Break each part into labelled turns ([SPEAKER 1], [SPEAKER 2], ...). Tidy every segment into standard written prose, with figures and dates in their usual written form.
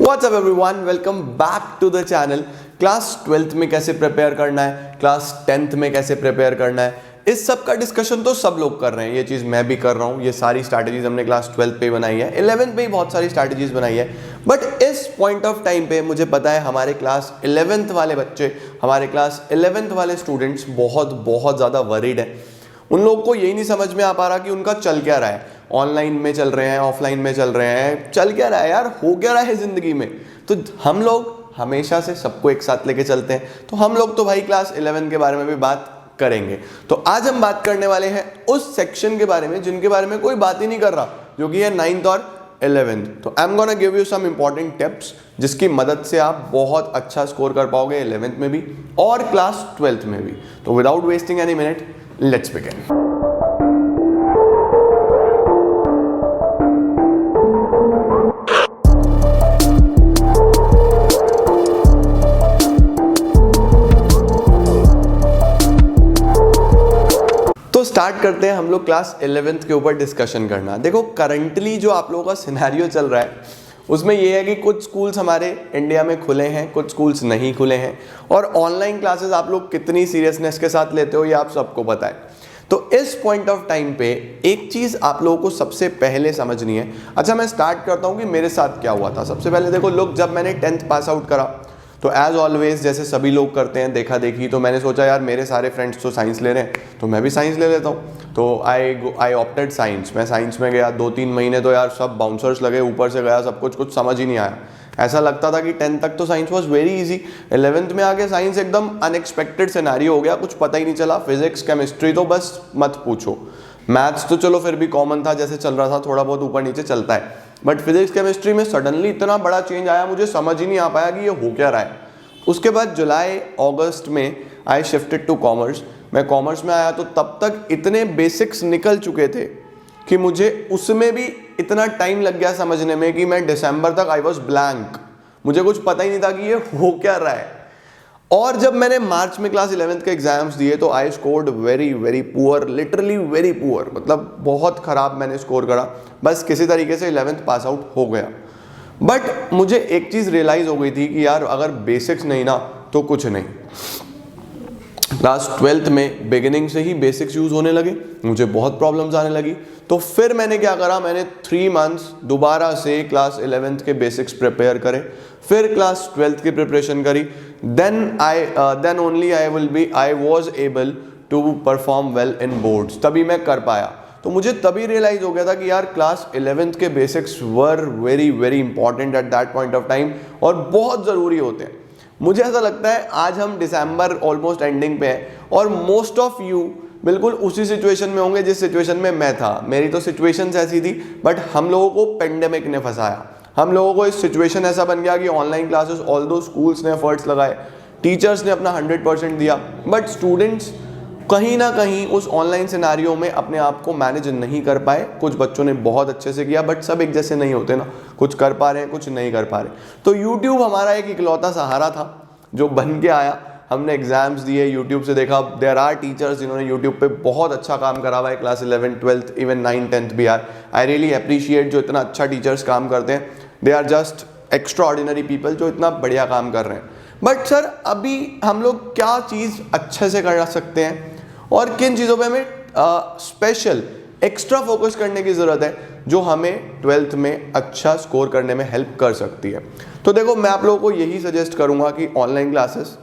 [SPEAKER 1] WhatsApp everyone, welcome back to the channel. Class 12th में कैसे prepare करना है, क्लास 10th में कैसे प्रिपेयर करना है, इस सब का डिस्कशन तो सब लोग कर रहे हैं। ये चीज़ मैं भी कर रहा हूँ। ये सारी स्ट्रैटेजीज हमने क्लास 12th पे बनाई है, 11th पे ही बहुत सारी स्ट्रैटेजीज बनाई है। बट इस पॉइंट ऑफ टाइम पे मुझे पता है हमारे क्लास 11th वाले बच्चे, हमारे क्लास 11th वाले स्टूडेंट्स बहुत ज़्यादा वरीड हैं। उन लोगों को यही नहीं समझ में आ पा रहा कि उनका चल क्या रहा है, ऑनलाइन में चल रहे हैं, ऑफलाइन में चल रहे हैं, चल क्या रहा है यार, हो क्या रहा है ज़िंदगी में। तो हम लोग हमेशा से सबको एक साथ लेके चलते हैं, तो हम लोग तो भाई क्लास 11 के बारे में भी बात करेंगे। तो आज हम बात करने वाले हैं उस सेक्शन के बारे में जिनके बारे में कोई बात ही नहीं कर रहा, जो कि है 9th और 11th। तो I am gonna give you some important tips जिसकी मदद से आप बहुत अच्छा स्कोर कर पाओगे 11th में भी और क्लास 12th में भी। तो without wasting any minute, let's begin. तो स्टार्ट करते हैं हम लोग क्लास 11th के ऊपर डिस्कशन करना। देखो करंटली जो आप लोगों का सिनेरियो चल रहा है उसमें ये है कि कुछ स्कूल्स हमारे इंडिया में खुले हैं, कुछ स्कूल्स नहीं खुले हैं, और ऑनलाइन क्लासेस आप लोग कितनी सीरियसनेस के साथ लेते हो ये आप सबको पता है। तो इस पॉइंट ऑफ टाइम पे एक चीज़ आप लोगों को सबसे पहले समझनी है। अच्छा, मैं स्टार्ट करता हूँ कि मेरे साथ क्या हुआ था। सबसे पहले देखो, लोग जब मैंने 10th पास आउट करा तो एज ऑलवेज जैसे सभी लोग करते हैं देखा देखी, तो मैंने सोचा यार मेरे सारे फ्रेंड्स तो साइंस ले रहे हैं तो मैं भी साइंस ले लेता हूँ। तो आई ऑप्टेड साइंस। मैं साइंस में गया, 2-3 महीने तो यार सब बाउंसर्स लगे, ऊपर से गया सब कुछ समझ ही नहीं आया। ऐसा लगता था कि 10th तक तो science was very easy, 11th में आके साइंस एकदम अनएक्सपेक्टेड सिनेरियो हो गया, कुछ पता ही नहीं चला। फिजिक्स केमिस्ट्री तो बस मत पूछो। मैथ्स तो चलो फिर भी कॉमन था, जैसे चल रहा था थोड़ा बहुत ऊपर नीचे चलता है, बट फिजिक्स केमिस्ट्री में सडनली इतना बड़ा चेंज आया, मुझे समझ ही नहीं आ पाया कि ये हो क्या रहा है। उसके बाद जुलाई अगस्त में आई शिफ्टेड टू कॉमर्स। मैं कॉमर्स में आया तो तब तक इतने बेसिक्स निकल चुके थे कि मुझे उसमें भी इतना टाइम लग गया समझने में कि मैं दिसंबर तक आई वॉज ब्लैंक, मुझे कुछ पता ही नहीं था कि ये हो क्या रहा है। और जब मैंने मार्च में क्लास 11th के एग्जाम्स दिए तो I scored very very poor, literally very poor, मतलब बहुत ख़राब मैंने स्कोर करा। बस किसी तरीके से 11th पास आउट हो गया। बट मुझे एक चीज़ रियलाइज़ हो गई थी कि यार अगर बेसिक्स नहीं ना तो कुछ नहीं। क्लास 12th में बिगिनिंग से ही बेसिक्स यूज़ होने लगे, मुझे बहुत प्रॉब्लम्स आने लगी। तो फिर मैंने क्या करा, मैंने 3 मंथ्स दोबारा से क्लास 11th के बेसिक्स प्रिपेयर करे, फिर क्लास 12th की प्रिपरेशन करी। Then only I was able to perform well in boards, तभी मैं कर पाया। तो मुझे तभी रियलाइज हो गया था कि यार क्लास 11th के basics were very very important at that point of time और बहुत ज़रूरी होते हैं। मुझे ऐसा लगता है आज हम दिसंबर ऑलमोस्ट एंडिंग पे हैं और मोस्ट ऑफ यू बिल्कुल उसी सिचुएशन में होंगे जिस सिचुएशन में मैं था। मेरी तो सिचुएशंस ऐसी थी, बट हम लोगों को पेंडेमिक ने फंसाया। हम लोगों को इस सिचुएशन ऐसा बन गया कि ऑनलाइन क्लासेस, ऑल्दो स्कूल्स ने एफर्ट्स लगाए, टीचर्स ने अपना 100% दिया, बट स्टूडेंट्स कहीं ना कहीं उस ऑनलाइन सिनेरियो में अपने आप को मैनेज नहीं कर पाए। कुछ बच्चों ने बहुत अच्छे से किया, बट सब एक जैसे नहीं होते ना, कुछ कर पा रहे हैं, कुछ नहीं कर पा रहे। तो यूट्यूब हमारा एक इकलौता सहारा था जो बन के आया। हमने एग्जाम्स दिए, यूट्यूब से देखा। देयर आर टीचर्स जिन्होंने यूट्यूब पे बहुत अच्छा काम करा हुआ है, क्लास 11, 12, इवन 9, 10th भी यार। आई रियली अप्रिशिएट जो इतना अच्छा टीचर्स काम करते हैं। They are just extraordinary people जो इतना बढ़िया काम कर रहे हैं। बट सर अभी हम लोग क्या चीज़ अच्छे से कर सकते हैं और किन चीज़ों पे हमें स्पेशल एक्स्ट्रा फोकस करने की ज़रूरत है जो हमें 12th में अच्छा स्कोर करने में हेल्प कर सकती है। तो देखो, मैं आप लोगों को यही सजेस्ट करूंगा कि ऑनलाइन क्लासेस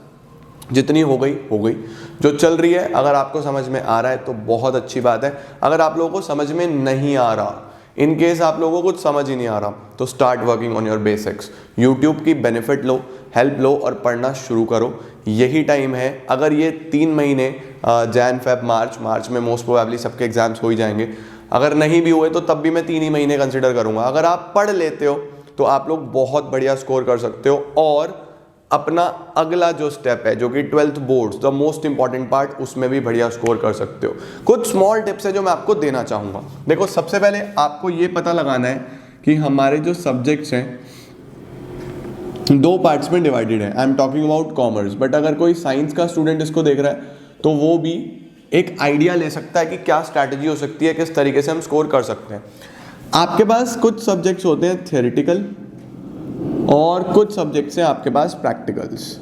[SPEAKER 1] जितनी हो गई जो चल रही है। अगर आपको समझ में आ रहा है तो बहुत अच्छी बात है। अगर आप लोगों को समझ में नहीं आ रहा, इन केस आप लोगों को कुछ समझ ही नहीं आ रहा, तो start working on your basics. YouTube की बेनिफिट लो, हेल्प लो और पढ़ना शुरू करो। यही टाइम है। अगर ये 3 महीने जैन फेब मार्च में मोस्ट प्रोबेबली सबके एग्जाम्स हो ही जाएंगे। अगर नहीं भी हुए तो तब भी मैं 3 ही महीने कंसिडर करूंगा। अगर आप पढ़ लेते हो तो आप लोग बहुत बढ़िया स्कोर कर सकते हो और अपना अगला जो स्टेप है जो कि 12th boards, the most important part, उसमें भी बढ़िया स्कोर कर सकते हो। कुछ स्मॉल टिप्स है जो मैं आपको देना चाहूँगा। देखो, सबसे पहले आपको ये पता लगाना है कि हमारे जो सब्जेक्ट्स हैं 2 पार्ट्स में डिवाइडेड है। I am talking about commerce, but अगर कोई साइंस का स्टूडेंट इसको देख रहा है तो वो भी एक आइडिया ले सकता है कि क्या स्ट्रैटेजी हो सकती है, किस तरीके से हम स्कोर कर सकते हैं। आपके पास कुछ सब्जेक्ट्स होते हैं थ्योरेटिकल, और कुछ सब्जेक्ट्स हैं आपके पास प्रैक्टिकल्स।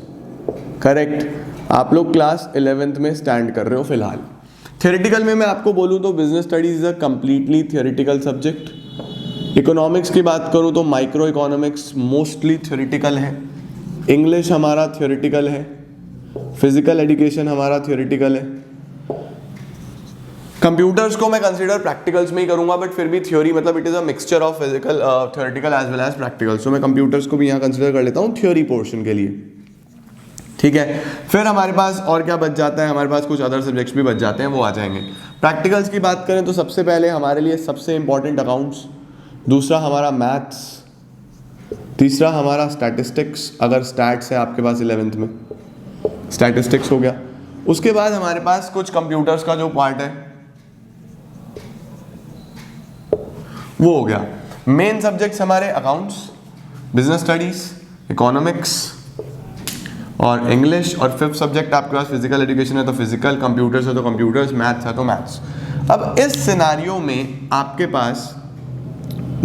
[SPEAKER 1] करेक्ट, आप लोग क्लास 11th में स्टैंड कर रहे हो फिलहाल। थियोरेटिकल में मैं आपको बोलूँ तो business studies is a completely theoretical subject. Economics की बात करूँ तो माइक्रो इकोनॉमिक्स मोस्टली थियोरेटिकल है। इंग्लिश हमारा थियोरेटिकल है। फिजिकल एजुकेशन हमारा थियोरेटिकल है। कंप्यूटर्स को मैं कंसीडर प्रैक्टिकल्स में ही करूंगा, बट फिर भी थ्योरी मतलब it is a mixture of physical theoretical as well as practicals, तो मैं कंप्यूटर्स को भी यहाँ कंसीडर कर लेता हूँ थ्योरी पोर्शन के लिए। ठीक है, फिर हमारे पास और क्या बच जाता है, हमारे पास कुछ अदर सब्जेक्ट्स भी बच जाते हैं, वो आ जाएंगे। प्रैक्टिकल्स की बात करें तो सबसे पहले हमारे लिए सबसे इंपॉर्टेंट अकाउंट्स, दूसरा हमारा मैथ्स, तीसरा हमारा स्टैटिस्टिक्स, अगर स्टैट्स है आपके पास 11th में स्टैटिस्टिक्स हो गया। उसके बाद हमारे पास कुछ कंप्यूटर्स का जो पार्ट है वो हो गया। मेन सब्जेक्ट्स हमारे अकाउंट्स, बिजनेस स्टडीज, इकोनॉमिक्स और इंग्लिश, और फिफ्थ सब्जेक्ट आपके पास फिजिकल एजुकेशन है तो फिजिकल, कंप्यूटर्स है तो कंप्यूटर्स, मैथ्स है तो मैथ्स। अब इस सिनारियो में आपके पास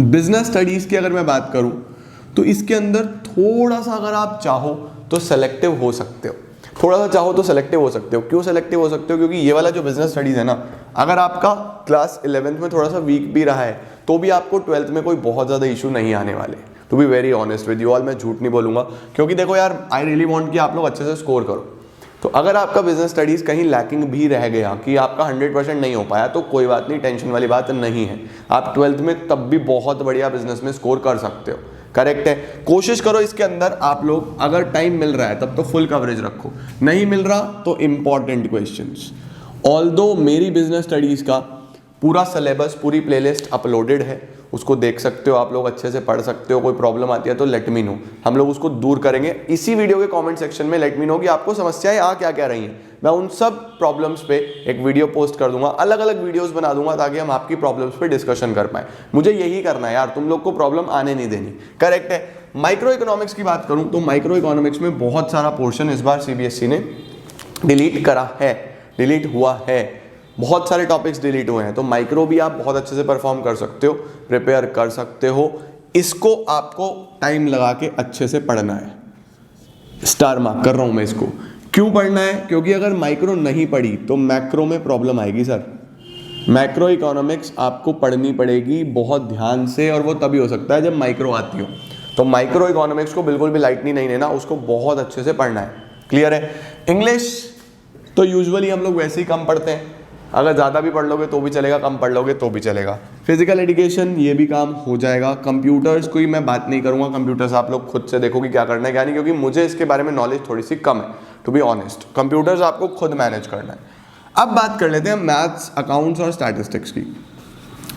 [SPEAKER 1] बिजनेस स्टडीज की अगर मैं बात करूं तो इसके अंदर थोड़ा सा अगर आप चाहो तो सेलेक्टिव हो सकते हो, थोड़ा सा चाहो तो सेलेक्टिव हो सकते हो। क्यों सेलेक्टिव हो सकते हो? क्योंकि ये वाला जो बिजनेस स्टडीज है ना, अगर आपका क्लास 11th में थोड़ा सा वीक भी रहा है तो भी आपको 12th में कोई बहुत ज़्यादा इशू नहीं आने वाले। To be very honest with you all, मैं झूठ नहीं बोलूँगा, क्योंकि देखो यार, आई रियली वांट कि आप लोग अच्छे से स्कोर करो। तो अगर आपका बिजनेस स्टडीज कहीं लैकिंग भी रह गया कि आपका 100% नहीं हो पाया तो कोई बात नहीं, टेंशन वाली बात नहीं है। आप 12th में तब भी बहुत बढ़िया बिजनेस में स्कोर कर सकते हो। करेक्ट है, कोशिश करो इसके अंदर आप लोग, अगर टाइम मिल रहा है तब तो फुल कवरेज रखो, नहीं मिल रहा तो इंपॉर्टेंट क्वेश्चंस। ऑल्दो मेरी बिजनेस स्टडीज का पूरा सिलेबस, पूरी प्लेलिस्ट अपलोडेड है, उसको देख सकते हो आप लोग, अच्छे से पढ़ सकते हो। कोई प्रॉब्लम आती है तो लेट मी नो, हम लोग उसको दूर करेंगे। इसी वीडियो के कमेंट सेक्शन में लेट मी नो कि आपको समस्याएं आ क्या क्या रही हैं। मैं उन सब प्रॉब्लम्स पे एक वीडियो पोस्ट कर दूंगा, अलग अलग वीडियोस बना दूंगा ताकि हम आपकी प्रॉब्लम्स पे डिस्कशन कर पाए। मुझे यही करना है यार, तुम लोग को प्रॉब्लम आने नहीं देनी। करेक्ट है। माइक्रो इकोनॉमिक्स की बात करूं तो माइक्रो इकोनॉमिक्स में बहुत सारा पोर्शन इस बार सीबीएसई ने डिलीट करा है, डिलीट हुआ है, बहुत सारे टॉपिक्स डिलीट हुए हैं। तो माइक्रो भी आप बहुत अच्छे से परफॉर्म कर सकते हो, प्रिपेयर कर सकते हो। इसको आपको टाइम लगा के अच्छे से पढ़ना है। स्टार मार्क कर रहा हूं मैं इसको। क्यों पढ़ना है? क्योंकि अगर माइक्रो नहीं पढ़ी तो मैक्रो में प्रॉब्लम आएगी सर। मैक्रो इकोनॉमिक्स आपको पढ़नी पड़ेगी बहुत ध्यान से, और वो तभी हो सकता है जब माइक्रो आती हो। तो माइक्रो इकोनॉमिक्स को बिल्कुल भी लाइटली नहीं लेना, उसको बहुत अच्छे से पढ़ना है। क्लियर है। इंग्लिश तो यूजुअली हम लोग वैसे ही कम पढ़ते हैं, अगर ज़्यादा भी पढ़ लोगे तो भी चलेगा, कम पढ़ लोगे तो भी चलेगा। फिजिकल एजुकेशन ये भी काम हो जाएगा। कंप्यूटर्स कोई मैं बात नहीं करूँगा, कंप्यूटर्स आप लोग खुद से देखो कि क्या करना है क्या नहीं, क्योंकि मुझे इसके बारे में नॉलेज थोड़ी सी कम है, टू बी ऑनेस्ट। कंप्यूटर्स आपको खुद मैनेज करना है। अब बात कर लेते हैं मैथ्स, अकाउंट्स और स्टैटिस्टिक्स की।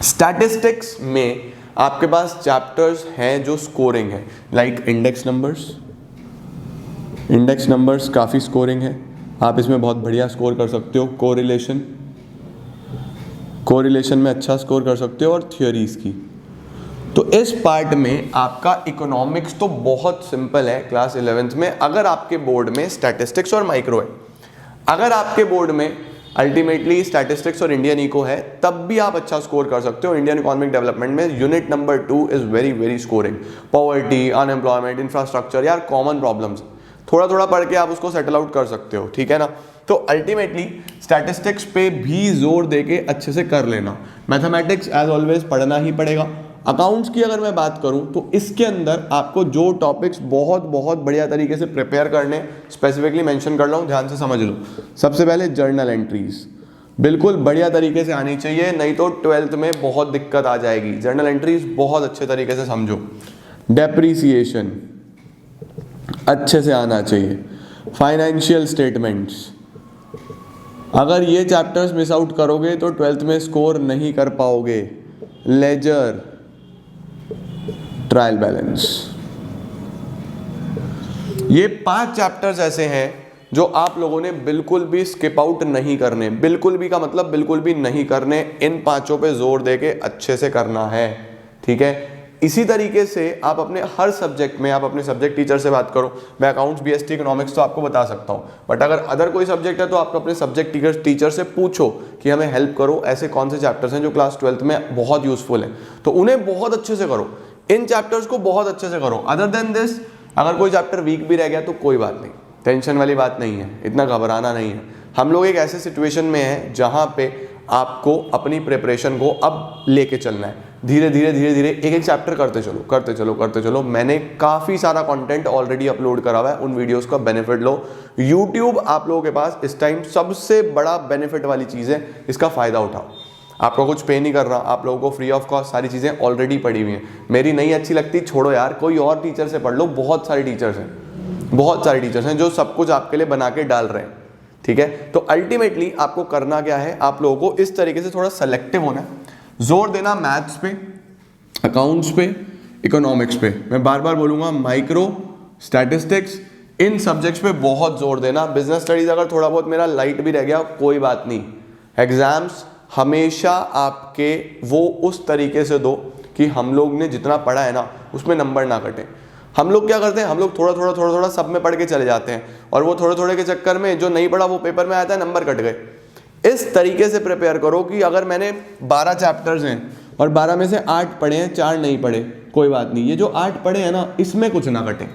[SPEAKER 1] स्टैटिस्टिक्स में आपके पास चैप्टर्स हैं जो स्कोरिंग है, like index numbers. Index numbers काफ़ी स्कोरिंग है, आप इसमें बहुत बढ़िया स्कोर कर सकते हो। कोरिलेशन, कोरिलेशन में अच्छा स्कोर कर सकते हो, और थ्योरीज की। तो इस पार्ट में आपका इकोनॉमिक्स तो बहुत सिंपल है क्लास 11th में, अगर आपके बोर्ड में स्टैटिस्टिक्स और माइक्रो है। अगर आपके बोर्ड में अल्टीमेटली स्टैटिस्टिक्स और इंडियन इको है तब भी आप अच्छा स्कोर कर सकते हो। इंडियन इकोनॉमिक डेवलपमेंट में unit number 2 is very very scoring. Poverty, unemployment, infrastructure, यार कॉमन प्रॉब्लम्स, थोड़ा थोड़ा पढ़ के आप उसको सेटल आउट कर सकते हो। ठीक है ना। तो अल्टीमेटली स्टैटिस्टिक्स पे भी जोर देके अच्छे से कर लेना। मैथमेटिक्स एज ऑलवेज पढ़ना ही पड़ेगा। अकाउंट्स की अगर मैं बात करूं तो इसके अंदर आपको जो टॉपिक्स बहुत बहुत बढ़िया तरीके से प्रिपेयर करने, स्पेसिफिकली मेंशन कर रहा हूं, ध्यान से समझ लो। सबसे पहले जर्नल एंट्रीज बिल्कुल बढ़िया तरीके से आनी चाहिए, नहीं तो 12th में बहुत दिक्कत आ जाएगी। जर्नल एंट्रीज बहुत अच्छे तरीके से समझो। डेप्रीसिएशन अच्छे से आना चाहिए। फाइनेंशियल स्टेटमेंट्स, अगर ये चैप्टर्स मिस आउट करोगे तो 12th में स्कोर नहीं कर पाओगे। लेजर, ट्रायल बैलेंस, ये 5 चैप्टर्स ऐसे हैं जो आप लोगों ने बिल्कुल भी स्किप आउट नहीं करने। बिल्कुल भी का मतलब बिल्कुल भी नहीं करने। इन 5 पे जोर देके अच्छे से करना है। ठीक है। इसी तरीके से आप अपने हर सब्जेक्ट में, आप अपने सब्जेक्ट टीचर से बात करो। मैं अकाउंट्स, बीएसटी, इकोनॉमिक्स तो आपको बता सकता हूँ, बट अगर अदर कोई सब्जेक्ट है तो आप अपने सब्जेक्ट टीचर से पूछो कि हमें हेल्प करो, ऐसे कौन से चैप्टर्स हैं जो क्लास 12th में बहुत यूजफुल हैं, तो उन्हें बहुत अच्छे से करो। इन चैप्टर्स को बहुत अच्छे से करो। अदर देन दिस अगर कोई चैप्टर वीक भी रह गया तो कोई बात नहीं, टेंशन वाली बात नहीं है, इतना घबराना नहीं है। हम लोग एक ऐसे सिचुएशन में हैं जहां पे आपको अपनी प्रिपरेशन को अब लेके चलना है, धीरे धीरे धीरे धीरे एक एक चैप्टर करते चलो करते चलो करते चलो। मैंने काफ़ी सारा कंटेंट ऑलरेडी अपलोड करा हुआ है, उन वीडियोस का बेनिफिट लो। यूट्यूब आप लोगों के पास इस टाइम सबसे बड़ा बेनिफिट वाली चीज़ है, इसका फ़ायदा उठाओ। आपको कुछ पे नहीं कर रहा, आप लोगों को फ्री ऑफ कॉस्ट सारी चीज़ें ऑलरेडी पड़ी हुई हैं। मेरी नहीं अच्छी लगती छोड़ो यार, कोई और टीचर से पढ़ लो, बहुत सारे टीचर्स हैं, बहुत सारे टीचर्स हैं जो सब कुछ आपके लिए बना के डाल रहे हैं, ठीक है। तो अल्टीमेटली आपको करना क्या है, आप लोगों को इस तरीके से थोड़ा सेलेक्टिव होना है, जोर देना मैथ्स पे, अकाउंट्स पे, इकोनॉमिक्स पे। मैं बार बार बोलूंगा माइक्रो, स्टैटिस्टिक्स, इन सब्जेक्ट्स पे बहुत जोर देना। बिजनेस स्टडीज अगर थोड़ा बहुत मेरा लाइट भी रह गया कोई बात नहीं, एग्जाम्स हमेशा आपके वो उस तरीके से दो कि हम लोग ने जितना पढ़ा है ना उसमें नंबर ना कटे। हम लोग क्या करते हैं, हम लोग थोड़ा थोड़ा सब में पढ़ के चले जाते हैं और वो थोड़े थोड़े के चक्कर में जो नहीं पढ़ा वो पेपर में आता है, नंबर कट गए। इस तरीके से प्रिपेयर करो कि अगर मैंने 12 चैप्टर्स हैं और 12 में से 8 पढ़े हैं, 4 नहीं पढ़े, कोई बात नहीं, ये जो 8 पढ़े हैं ना इसमें कुछ ना कटे,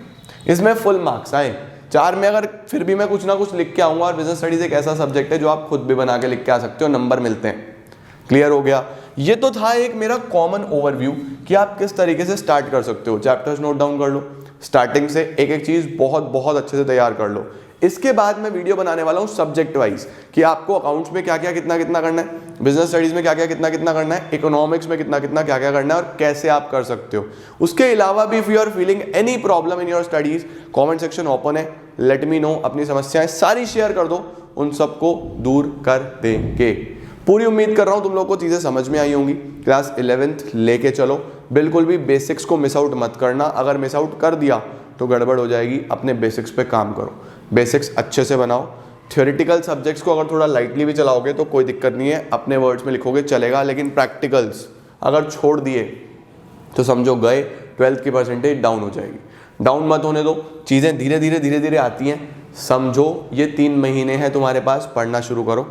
[SPEAKER 1] इसमें फुल मार्क्स आए। 4 में अगर फिर भी मैं कुछ ना कुछ लिख के आऊँगा, और बिजनेस स्टडीज एक ऐसा सब्जेक्ट है जो आप खुद भी बना के लिख के आ सकते हो, नंबर मिलते हैं। क्लियर हो गया। ये तो था एक मेरा कॉमन ओवरव्यू कि आप किस तरीके से स्टार्ट कर सकते हो। चैप्टर्स नोट डाउन कर लो, स्टार्टिंग से एक एक चीज़ बहुत बहुत अच्छे से तैयार कर लो। इसके बाद मैं वीडियो बनाने वाला हूँ सब्जेक्ट वाइज कि आपको अकाउंट्स में क्या क्या कितना कितना करना है, बिजनेस स्टडीज में क्या क्या कितना कितना करना है, इकोनॉमिक्स में कितना कितना क्या क्या करना है और कैसे आप कर सकते हो। उसके अलावा भी if you are feeling any problem in your studies, comment section open है, लेट मी नो। अपनी समस्याएं सारी शेयर कर दो, उन सबको दूर कर देंगे। पूरी उम्मीद कर रहा हूँ तुम लोग को चीज़ें समझ में आई होंगी। क्लास 11th लेके चलो, बिल्कुल भी बेसिक्स को मिस आउट मत करना। अगर मिस आउट कर दिया तो गड़बड़ हो जाएगी। अपने बेसिक्स पे काम करो, बेसिक्स अच्छे से बनाओ। थ्योरेटिकल सब्जेक्ट्स को अगर थोड़ा लाइटली भी चलाओगे तो कोई दिक्कत नहीं है, अपने वर्ड्स में लिखोगे चलेगा, लेकिन प्रैक्टिकल्स अगर छोड़ दिए तो समझो गए, 12th की परसेंटेज डाउन हो जाएगी। डाउन मत होने दो, चीज़ें धीरे धीरे आती हैं। समझो ये 3 महीने हैं तुम्हारे पास, पढ़ना शुरू करो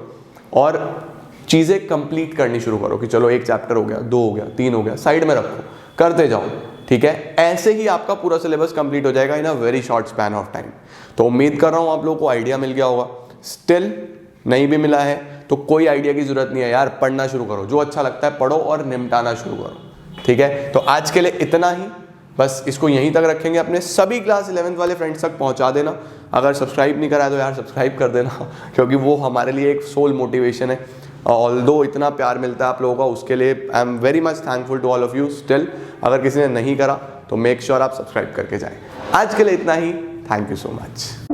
[SPEAKER 1] और चीज़ें कंप्लीट करनी शुरू करो कि चलो 1 चैप्टर हो गया, 2 हो गया, 3 हो गया, साइड में रखो, करते जाओ, ठीक है। ऐसे ही आपका पूरा सिलेबस कंप्लीट हो जाएगा in a very short span of time. तो उम्मीद कर रहा हूँ आप लोगों को आइडिया मिल गया होगा। स्टिल नहीं भी मिला है तो कोई आइडिया की जरूरत नहीं है यार, पढ़ना शुरू करो, जो अच्छा लगता है पढ़ो और निपटाना शुरू करो, ठीक है। तो आज के लिए इतना ही, बस इसको यहीं तक रखेंगे। अपने सभी क्लास 11th वाले फ्रेंड्स तक पहुंचा देना। अगर सब्सक्राइब नहीं करा है तो यार सब्सक्राइब कर देना क्योंकि वो हमारे लिए एक सोल मोटिवेशन है। ऑल्दो इतना प्यार मिलता है आप लोगों का, उसके लिए I am very much thankful to all of you. Still अगर किसी ने नहीं करा तो मेक श्योर आप सब्सक्राइब करके जाएं। आज के लिए इतना ही, थैंक यू सो मच।